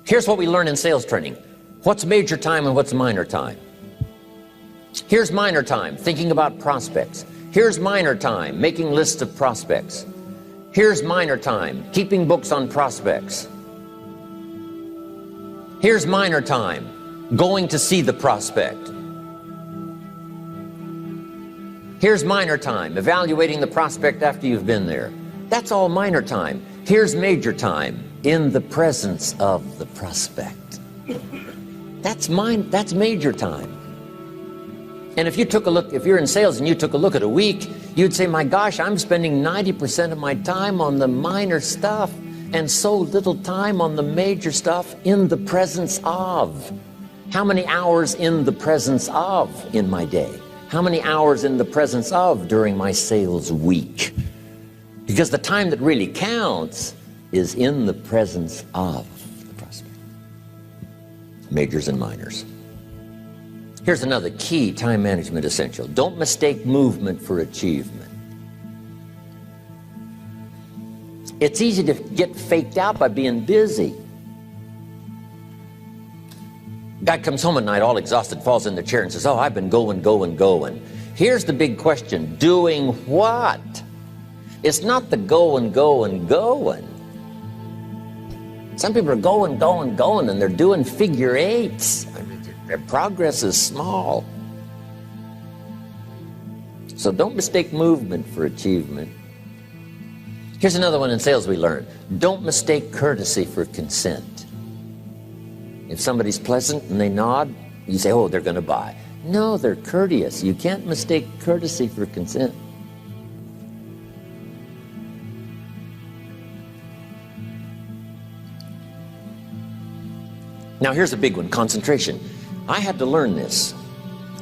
Here's what we learn in sales training. What's major time and what's minor time? Here's minor time, thinking about prospects. Here's minor time, making lists of prospects. Here's minor time, keeping books on prospects. Here's minor time, going to see the prospect. Here's minor time, evaluating the prospect after you've been there. That's all minor time. Here's major time, in the presence of the prospect. That's major time. And if you took a look, if you're in sales and you took a look at a week, you'd say, my gosh, I'm spending 90% of my time on the minor stuff and so little time on the major stuff in the presence of. How many hours in the presence of in my day? How many hours in the presence of during my sales week? Because the time that really counts is in the presence of the prospect. Majors and minors. Here's another key time management essential. Don't mistake movement for achievement. It's easy to get faked out by being busy. Guy comes home at night all exhausted, falls in the chair and says, oh, I've been going. Here's the big question. Doing what? It's not the going. Some people are going, and they're doing figure eights. Their progress is small. So don't mistake movement for achievement. Here's another one in sales we learned. Don't mistake courtesy for consent. If somebody's pleasant and they nod, you say, oh, they're going to buy. No, they're courteous. You can't mistake courtesy for consent. Now here's a big one, concentration. I had to learn this.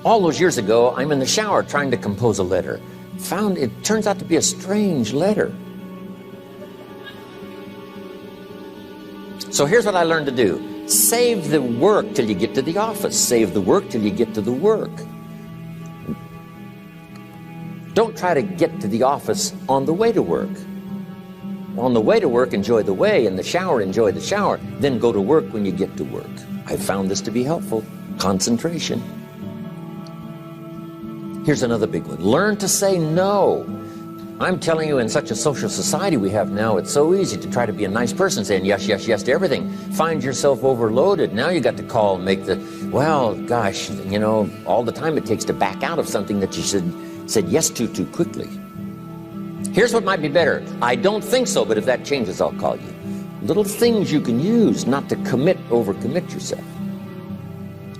All those years ago, I'm in the shower trying to compose a letter. Found it turns out to be a strange letter. So here's what I learned to do. Save the work till you get to the office. Save the work till you get to the work. Don't try to get to the office on the way to work. On the way to work, enjoy the way. In the shower, enjoy the shower. Then go to work when you get to work. I found this to be helpful. Concentration. Here's another big one. Learn to say no. I'm telling you, in such a social society we have now, it's so easy to try to be a nice person, saying yes to everything. Find yourself overloaded. Now you got to call and make the, well, gosh, you know, all the time it takes to back out of something that you said yes to too quickly. Here's what might be better. I don't think so, but if that changes, I'll call you. Little things you can use not to overcommit yourself.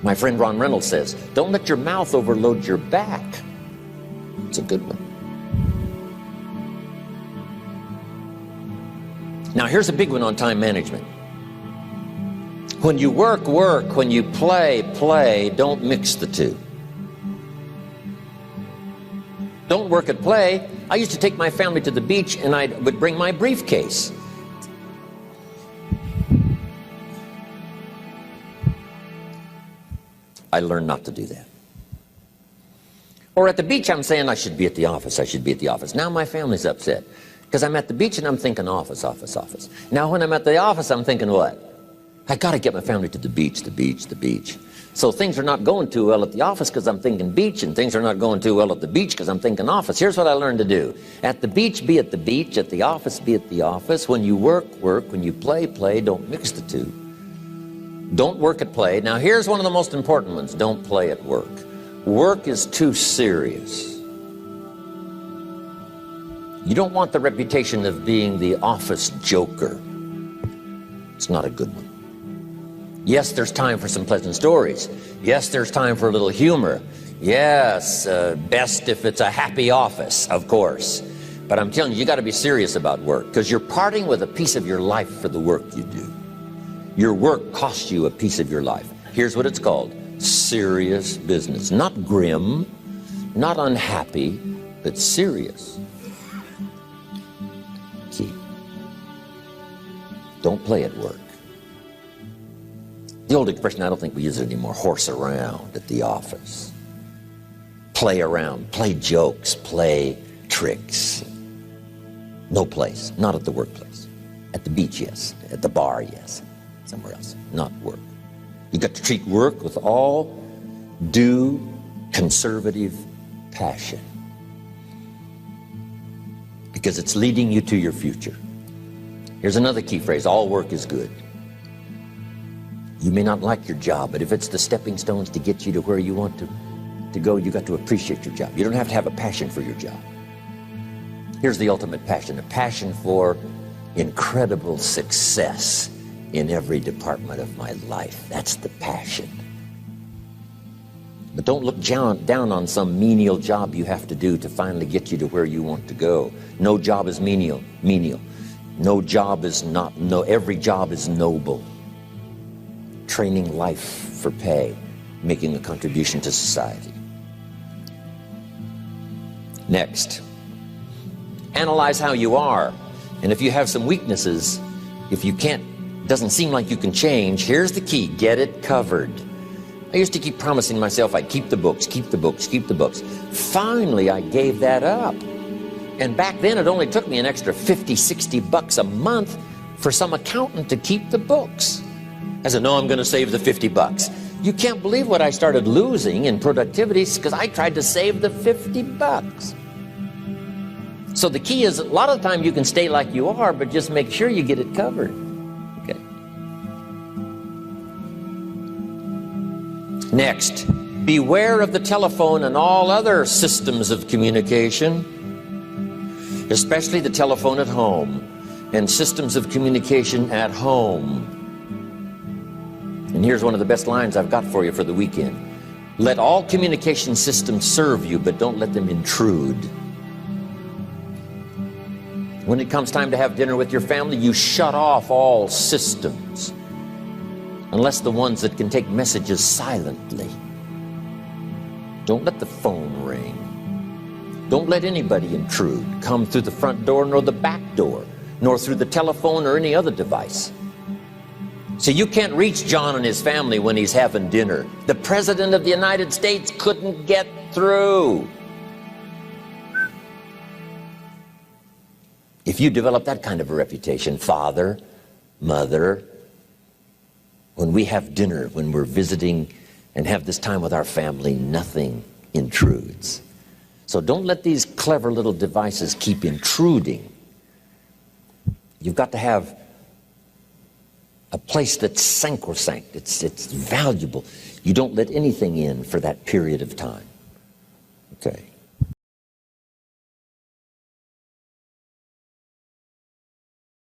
My friend Ron Reynolds says, don't let your mouth overload your back. It's a good one. Now here's a big one on time management. When you work, when you play, don't mix the two. Don't work at play. I used to take my family to the beach and I would bring my briefcase. I learned not to do that. Or at the beach, I'm saying I should be at the office. Now my family's upset because I'm at the beach and I'm thinking office. Now when I'm at the office, I'm thinking what? I got to get my family to the beach. So things are not going too well at the office because I'm thinking beach, and things are not going too well at the beach because I'm thinking office. Here's what I learned to do. At the beach, be at the beach. At the office, be at the office. When you work. When you play. Don't mix the two. Don't work at play. Now here's one of the most important ones. Don't play at work. Work is too serious. You don't want the reputation of being the office joker. It's not a good one. Yes, there's time for some pleasant stories. Yes, there's time for a little humor. Yes, best if it's a happy office, of course. But I'm telling you, you got to be serious about work because you're parting with a piece of your life for the work you do. Your work costs you a piece of your life. Here's what it's called. Serious business. Not grim, not unhappy, but serious. Key. Don't play at work. The old expression, I don't think we use it anymore, horse around at the office. Play around, play jokes, play tricks. No place, not at the workplace. At the beach, yes. At the bar, yes. somewhere else, not work. You got to treat work with all due conservative passion, because it's leading you to your future. Here's another key phrase: all work is good. You may not like your job, but if it's the stepping stones to get you to where you want to go, you got to appreciate your job. You don't have to have a passion for your job. Here's the ultimate passion: a passion for incredible success in every department of my life. That's the passion. But don't look down on some menial job you have to do to finally get you to where you want to go. No job is menial. No job is not, every job is noble. Training life for pay, making a contribution to society. Next, analyze how you are. And if you have some weaknesses, if you can't, doesn't seem like you can change, here's the key: get it covered. I used to keep promising myself I'd keep the books, keep the books, keep the books. Finally, I gave that up. And back then, it only took me an extra $50, $60 a month for some accountant to keep the books. I said, no, I'm going to save the $50. You can't believe what I started losing in productivity because I tried to save the $50. So the key is, a lot of the time you can stay like you are, but just make sure you get it covered. Okay. Next, beware of the telephone and all other systems of communication, especially the telephone at home and systems of communication at home. And here's one of the best lines I've got for you for the weekend: let all communication systems serve you, but don't let them intrude. When it comes time to have dinner with your family, you shut off all systems, unless the ones that can take messages silently. Don't let the phone ring. Don't let anybody intrude, come through the front door nor the back door, nor through the telephone or any other device. So you can't reach John and his family when he's having dinner. The President of the United States couldn't get through. If you develop that kind of a reputation, father, mother, when we have dinner, when we're visiting and have this time with our family, nothing intrudes. So don't let these clever little devices keep intruding. You've got to have a place that's sacrosanct, it's valuable. You don't let anything in for that period of time. Okay.